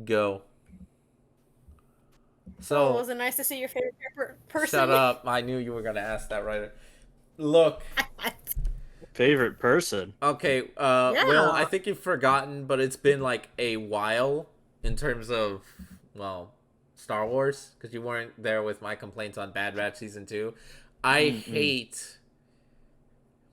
Go. Oh, So, was it nice to see your favorite person? shut up. I knew you were gonna ask that right. Look, Favorite person? okay, Will, I Yeah. think you've forgotten, but it's been like a while in terms of, well, Star Wars, because you weren't there with my complaints on Bad Batch Season 2. I hate.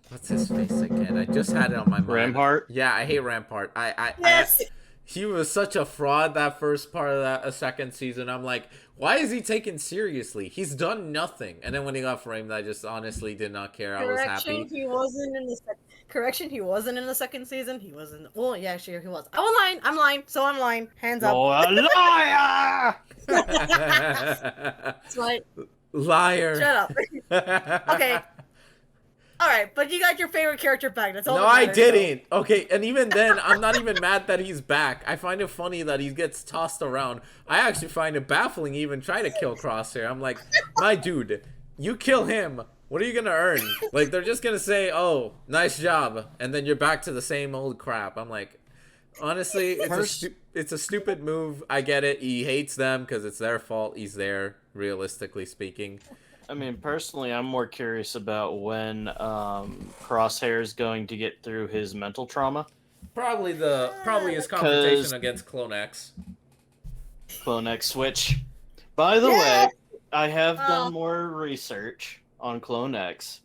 What's his face again? I just had it on my mind. Ramhart? Yeah, I hate Rampart. Yes. He was such a fraud that first part of that a second season. I'm like, why is he taken seriously? He's done nothing. And then when he got framed, I just honestly did not care. I was Correction, happy. he wasn't in the correction. He wasn't in the second season. He wasn't. Well, yeah, sure, he was. I'm lying. I'm lying. So I'm lying. Hands up. Oh, a liar! That's right. Liar. Shut up. Okay. All right, but you got your favorite character back. That's all. No, that I matters, didn't. Okay, and even then, I'm not even mad that he's back. I find it funny that he gets tossed around. I actually find it baffling he even try to kill Crosshair. I'm like, my dude, you kill him. What are you gonna earn? Like, they're just gonna say, oh, nice job, and then you're back to the same old crap. I'm like, honestly, it's a stupid move. I get it. He hates them because it's their fault. He's there, realistically speaking. I mean, personally, I'm more curious about when Crosshair is going to get through his mental trauma. Probably his confrontation against Clone X. Clone X Switch. By the Yeah! way, I have done more research on Clone X.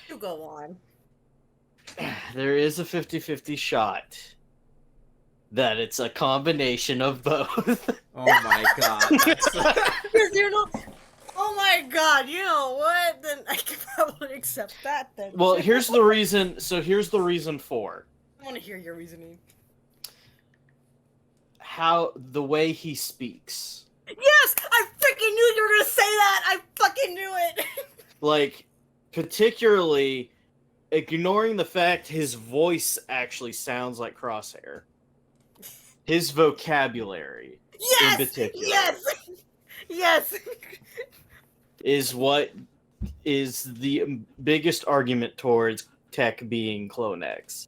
You go on. There is a 50-50 shot that it's a combination of both. Oh my god. You're not. Oh my god, you know what? Then I can probably accept that then. Well, here's the reason. So here's the reason for I want to hear your reasoning. how the way he speaks. Yes! I freaking knew you were gonna say that! I fucking knew it! Like, particularly ignoring the fact his voice actually sounds like Crosshair. His vocabulary, Yes! in particular, Yes! Yes! is what is the biggest argument towards Tech being Clone X.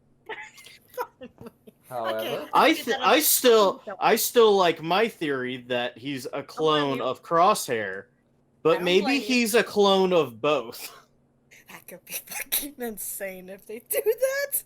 However, I still like my theory that he's a clone of Crosshair, but maybe he's a clone of both. That could be fucking insane if they do that.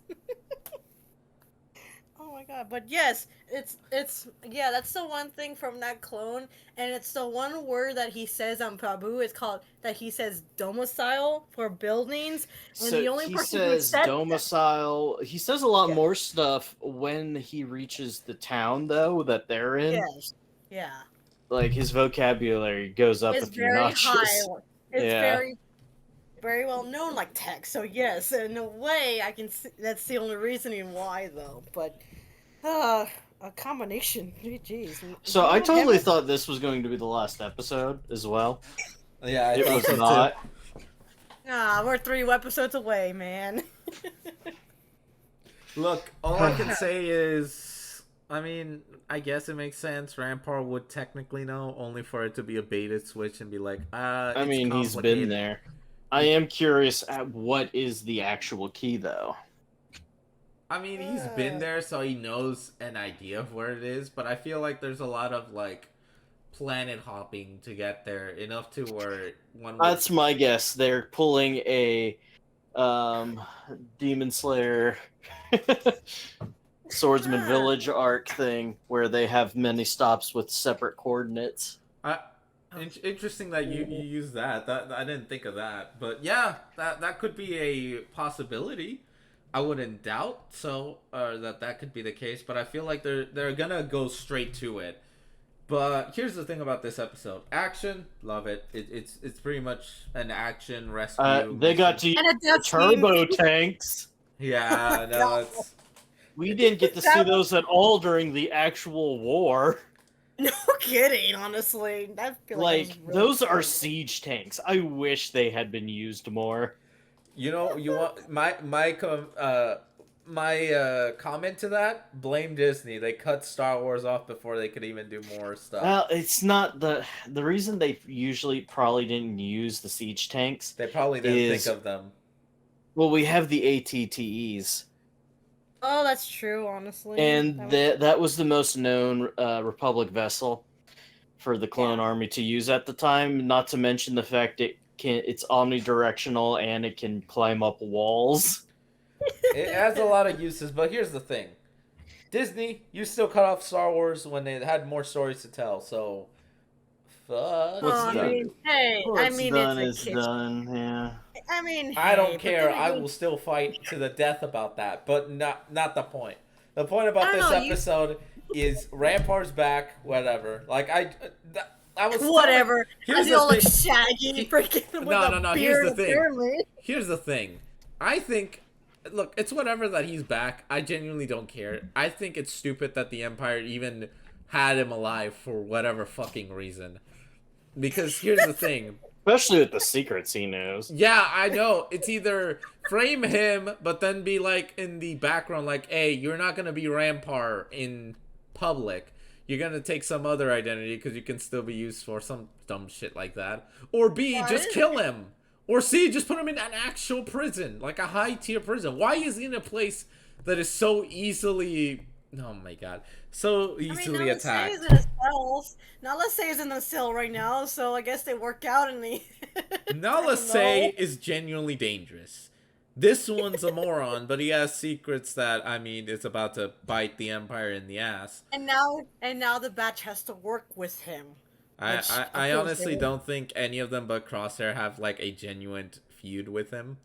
Oh my god, but yes, it's yeah, that's the one thing from that clone, and it's the one word that he says on Prabhu. It's called that he says domicile for buildings, and So the only he person who says said domicile. He says a lot more stuff when he reaches the town, though, that they're in. yes, yeah, Like, his vocabulary goes up it's a few very notches. high. It's Yeah. very well known like tech. So yes, in a way, I can see that's the only reasoning why though. But a combination. Jeez. So I totally thought this was going to be the last episode as well. yeah, It was so not. Ah, we're 3 episodes away, man. Look, all I can say is, I mean, I guess it makes sense. Rampart would technically know, only for it to be a baited switch and be like, I mean, he's been there. I am curious at what is the actual key, though. I mean, he's been there, so he knows an idea of where it is, but I feel like there's a lot of, like, planet hopping to get there, enough to where one would... That's my guess. They're pulling a Demon Slayer Swordsman Village arc thing where they have many stops with separate coordinates. Interesting that you use that. I didn't think of that, but yeah, that could be a possibility. I wouldn't doubt that could be the case, but I feel like they're gonna go straight to it. But here's the thing about this episode: action, love it. It's pretty much an action rescue. They got to use turbo tanks. Yeah, no, it's... We didn't get to see those at all during the actual war. No kidding, honestly. I feel Like, really those are cool. siege tanks. I wish they had been used more. You know, you want my comment to that? Blame Disney. They cut Star Wars off before they could even do more stuff. Well, it's not the reason they usually probably didn't use the siege tanks. They probably didn't think of them. Well, we have the ATTEs. Oh, that's true. Honestly, And that was the most known Republic vessel for the clone Yeah. army to use at the time. Not to mention the fact it's omnidirectional and it can climb up walls. It has a lot of uses, but here's the thing. Disney, you still cut off Star Wars when they had more stories to tell, so fuck What's I done? mean, hey, I What's mean, done it's is a kid. done. Yeah. I mean, I hey, don't but care. then I again, will still fight to the death about that, but not the point. The point I about don't this know. You episode is Rampart's back, whatever. Like I was whatever. Here's As you the all look thing. shaggy, freaking with No, a no, no. Here's beard, the thing. apparently. Here's the thing. I think, look, it's whatever that he's back. I genuinely don't care. I think it's stupid that the Empire even had him alive for whatever fucking reason. Because here's the thing. Especially with the secrets he knows. Yeah, I know. It's either frame him, but then be like in the background, like, hey, you're not gonna be Rampart in public. You're gonna take some other identity because you can still be used for some dumb shit like that. Or B, What? just kill him. Or C, just put him in an actual prison, like a high tier prison. Why is he in a place that is so easily, oh my god, so easily now let's say attacked? he's in a cell. Now let's say he's in the cell right now, so I guess they work out in the. Nala I Say don't know. is genuinely dangerous. This one's a moron, but he has secrets that, I mean, is about to bite the Empire in the ass. And now the batch has to work with him. I, Which, I, of I course, honestly they don't think any of them but Crosshair have, like, a genuine feud with him.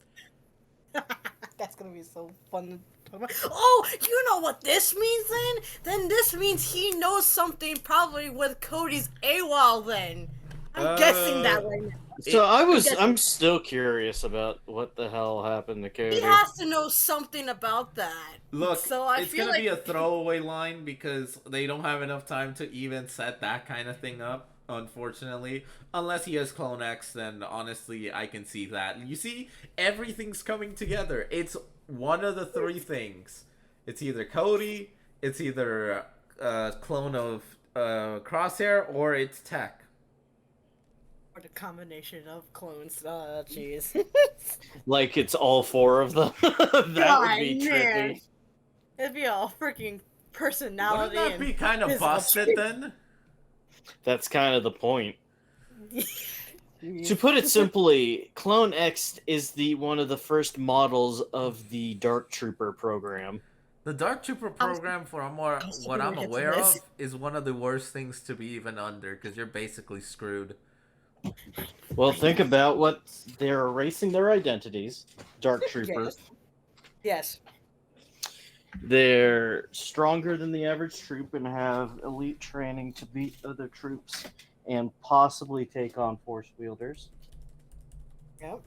That's gonna be so fun to talk about. Oh, you know what this means then? Then this means he knows something probably with Cody's AWOL then. I'm guessing that right now. So I'm still curious about what the hell happened to Cody. He has to know something about that. Look, so I it's feel gonna like be a throwaway line because they don't have enough time to even set that kind of thing up, unfortunately. Unless he has Clone X, then honestly, I can see that. You see, everything's coming together. It's one of the three things. It's either Cody, it's either a clone of Crosshair, or it's Tech. or the combination of clones. Jeez. Like it's all four of them. That would be trippy. It'd be all freaking personality. Wouldn't that be kind of physical busted traits. then? That's kind of the point. To put it simply, Clone X is one of the first models of the Dark Trooper program. The Dark Trooper program, for what I'm aware of, is one of the worst things to be even under, because you're basically screwed. Well, think about what they're erasing their identities. Dark Trooper. Yes. They're stronger than the average troop and have elite training to beat other troops and possibly take on Force wielders. Yep.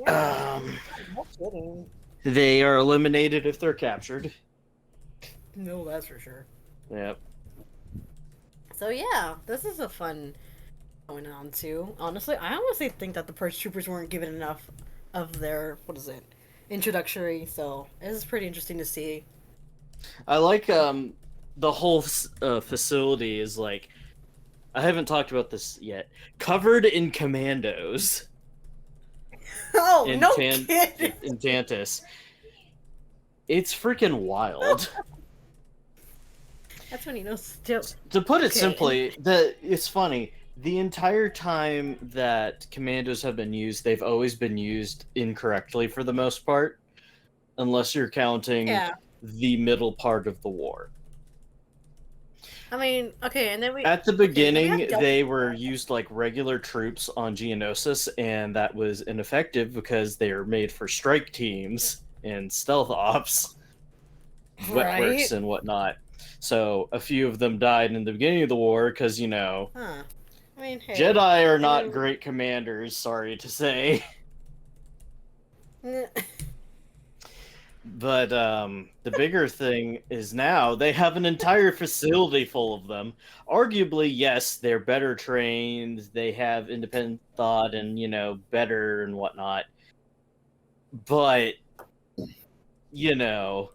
Oh, They are eliminated if they're captured. No, that's for sure. Yep. So yeah, this is a fun going on too. Honestly, I honestly think that the Purge Troopers weren't given enough of their introductory. So this is pretty interesting to see. I like the whole facility is like, I haven't talked about this yet. Covered in commandos. Oh in no kidding! In Tantus. It's freaking wild. That's when you know still. To put it simply, it's funny. The entire time that commandos have been used, they've always been used incorrectly for the most part, unless you're counting the middle part of the war. I mean, okay, and then at the beginning they were used like regular troops on Geonosis, and that was ineffective because they are made for strike teams and stealth ops, wet works and whatnot. So a few of them died in the beginning of the war because, you know, I mean, hey, Jedi are not great commanders, sorry to say. But the bigger thing is now they have an entire facility full of them. Arguably, yes, they're better trained, they have independent thought and, you know, better and whatnot. But, you know,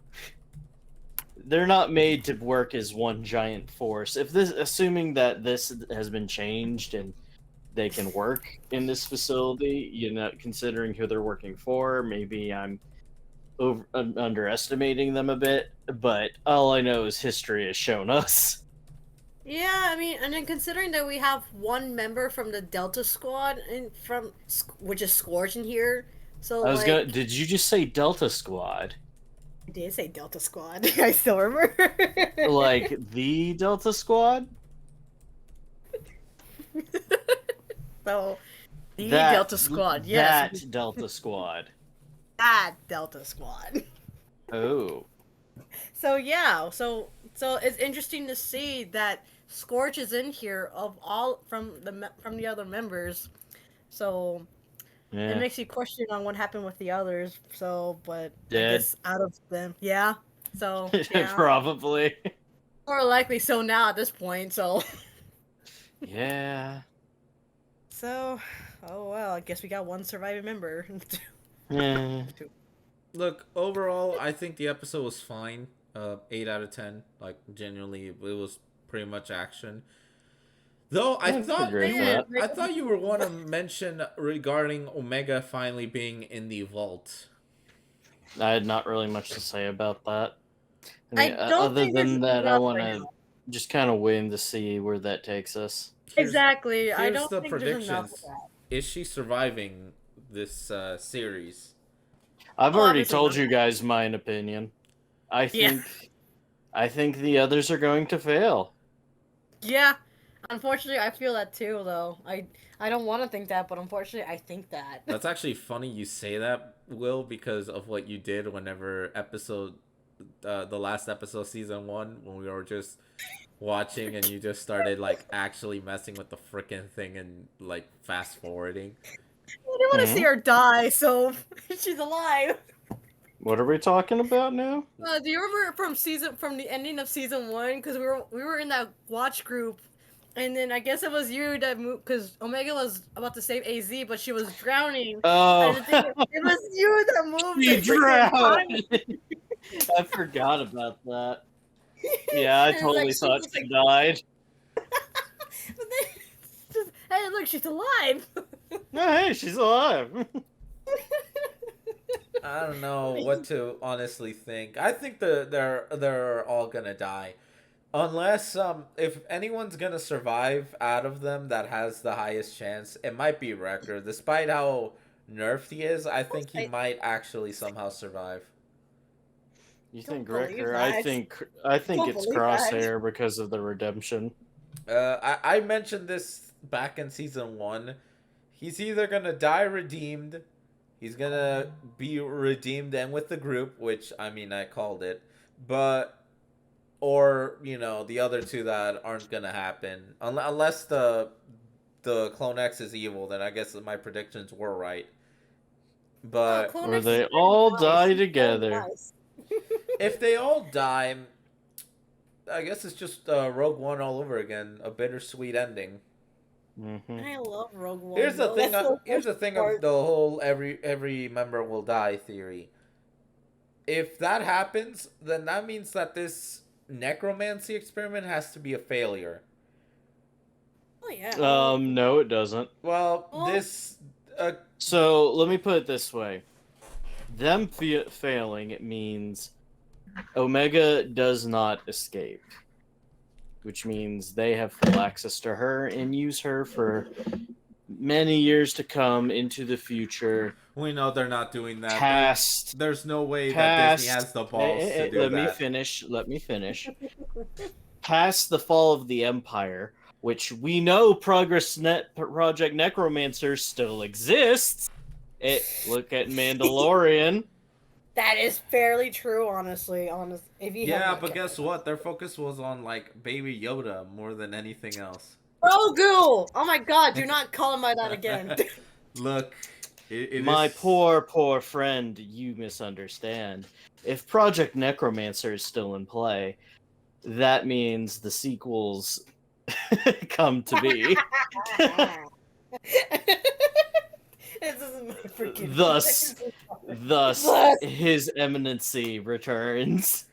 they're not made to work as one giant force. Assuming that this has been changed and they can work in this facility, you know, considering who they're working for, maybe I'm underestimating them a bit, but all I know is history has shown us. Yeah, I mean, and then considering that we have one member from the Delta Squad which is Scourge in here, so Did you just say Delta Squad? I did say Delta Squad. I still remember. Like the Delta Squad? So, Delta Squad, yes. That Delta Squad. That Delta Squad. Oh. So yeah, so it's interesting to see that Scorch is in here from the other members. So it makes you question on what happened with the others. So, but Dead. I guess out of them, yeah. So yeah. Probably. More likely so now at this point. So. Yeah. So, oh well, I guess we got one surviving member. Yeah. Look, overall, I think the episode was fine. 8 out of 10. Like, genuinely, it was pretty much action. Though, I thought you were going to mention regarding Omega finally being in the vault. I had not really much to say about that. I don't other think than that, I want right to just kind of wait to see where that takes us. Exactly. I Here's don't the think there's enough predictions. of that. Is she surviving this series? I've already obviously told not. you guys my opinion. I think the others are going to fail. Yeah. Unfortunately, I feel that too, though. I don't want to think that, but unfortunately, I think that. That's actually funny you say that, Will, because of what you did whenever the last episode, season 1, when we were just watching and you just started, like, actually messing with the freaking thing and, like, fast forwarding. I didn't want to see her die, so she's alive. What are we talking about now? Do you remember from the ending of season 1? Because we were in that watch group, and then I guess it was you that moved, because Omega was about to save AZ, but she was drowning. Oh, It was you that moved. she the freaking drowned. I forgot about that. Yeah, I And, totally like, she thought was she like- died. But then, just, hey, look, she's alive. No, hey, she's alive. I don't know what to honestly think. I think they're all gonna die. Unless if anyone's gonna survive out of them that has the highest chance, it might be Wrecker. Despite how nerfed he is, I think he might actually somehow survive. You Don't think believe Wrecker? that. I think Don't it's believe that. Crosshair because of the redemption. I mentioned this back in season 1. He's either gonna die redeemed, he's gonna be redeemed and with the group, which I mean I called it, or the other two that aren't gonna happen unless the Clone X is evil. Then I guess my predictions were right. But Or they all die together. Nice. if they all die, I guess it's just Rogue One all over again, a bittersweet ending. Mm-hmm. I love Rogue One. Here's the though. thing. That's Here's the thing of the whole every member will die theory. If that happens, then that means that this necromancy experiment has to be a failure. Oh yeah. No, it doesn't. Well, Well- this. So let me put it this way: them failing, it means Omega does not escape, which means they have full access to her and use her for many years to come into the future. We know they're not doing that. Past. There's no way that Disney has the balls to do Let that. Let me finish. Past the fall of the Empire, which we know Project Necromancer still exists. Look at Mandalorian. That is fairly true, honestly. If you Yeah, have but guess what? Their focus was on like Baby Yoda more than anything else. Grogu! Oh my god, do not call him by that again. Look, it My is... poor friend, you misunderstand. If Project Necromancer is still in play, that means the sequels come to be. This is my freaking Thus, His Eminency returns.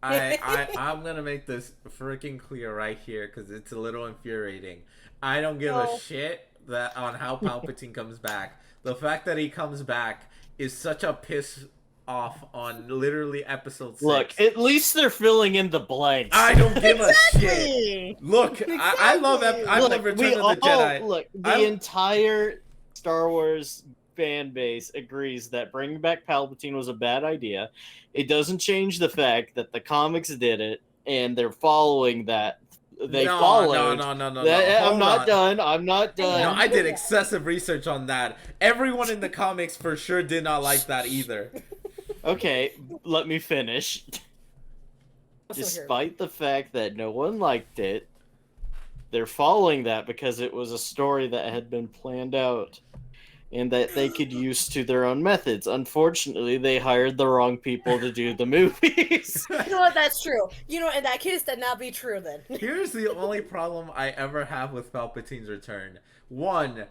I'm gonna make this freaking clear right here because it's a little infuriating. I don't give a shit on how Palpatine comes back. The fact that he comes back is such a piss off on literally episode 6. Look, at least they're filling in the blanks. I don't give a shit. Exactly. Look, I love Return of the Jedi. Look, the entire Star Wars fan base agrees that bringing back Palpatine was a bad idea. It doesn't change the fact that the comics did it, and they're following that. They followed. No. I'm not done. No, I did excessive research on that. Everyone in the comics for sure did not like that either. Okay, let me finish. Despite the fact that no one liked it, they're following that because it was a story that had been planned out and that they could use to their own methods. Unfortunately, they hired the wrong people to do the movies. You know what? That's true. You know, in that case, that not be true then. Here's the only problem I ever have with Palpatine's return. One,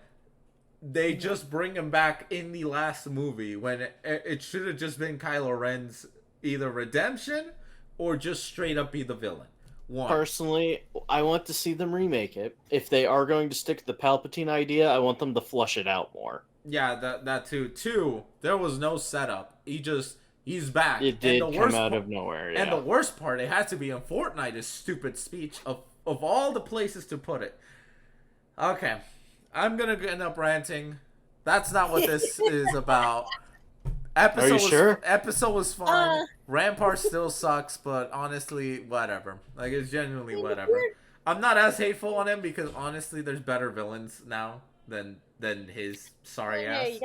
they just bring him back in the last movie when it should have just been Kylo Ren's either redemption or just straight up be the villain. One. Personally, I want to see them remake it. If they are going to stick to the Palpatine idea, I want them to flush it out more. Yeah, that too. Two, there was no setup. He's back. It did come out of nowhere, yeah. And the worst part, it had to be in Fortnite, his stupid speech of all the places to put it. Okay, I'm gonna end up ranting. That's not what this is about. Sure? Episode was fun. Rampart still sucks, but honestly, whatever. Like, it's genuinely whatever. I'm not as hateful on him because honestly, there's better villains now than his sorry ass.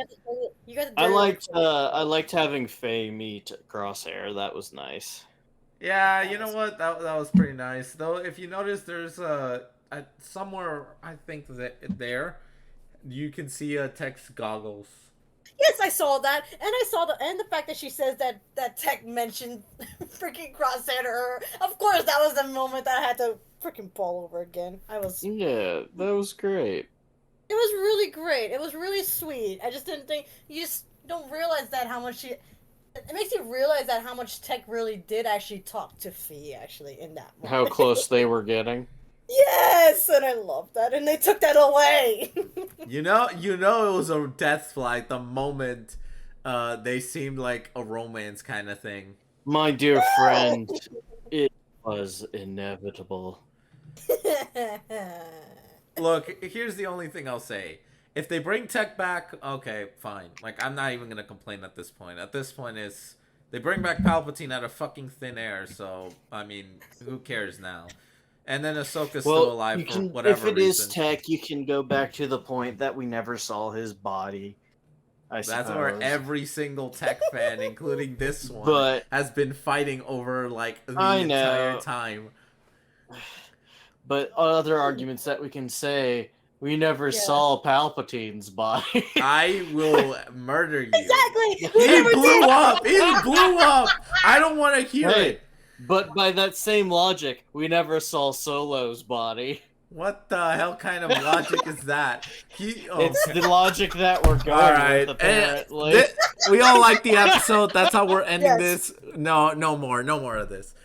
You got the I liked having Faye meet Crosshair. That was nice. Yeah, you know what? That was pretty nice. Though, if you notice, there's somewhere I think that there you can see Tech's goggles. Yes, I saw that, and I saw the fact that she says that Tech mentioned freaking Crosshair to her. Of course, that was the moment that I had to freaking fall over again. Yeah, that was great. It was really great. It was really sweet. I just didn't think you just don't realize that how much it makes you realize that how much Tech really did actually talk to Fee actually in that moment. How close they were getting. Yes, and I love that, and they took that away. You know, it was a death flight the moment they seemed like a romance kind of thing. My dear friend, it was inevitable. Look, here's the only thing I'll say. If they bring Tech back, okay, fine. Like, I'm not even gonna complain at this point. At this point, they bring back Palpatine out of fucking thin air, so, I mean, who cares now? And then Ahsoka's still alive for whatever reason. If it is Tech, you can go back to the point that we never saw his body. That's where every single Tech fan, including this one, has been fighting over, like, the entire time. But other arguments that we can say, we never saw Palpatine's body. I will murder you. Exactly! He blew up! He blew up! I don't want to hear it. But by that same logic, we never saw Solo's body. What the hell kind of logic is that? It's the logic that we're going with, apparently. We all like the episode. That's how we're ending this. No more of this.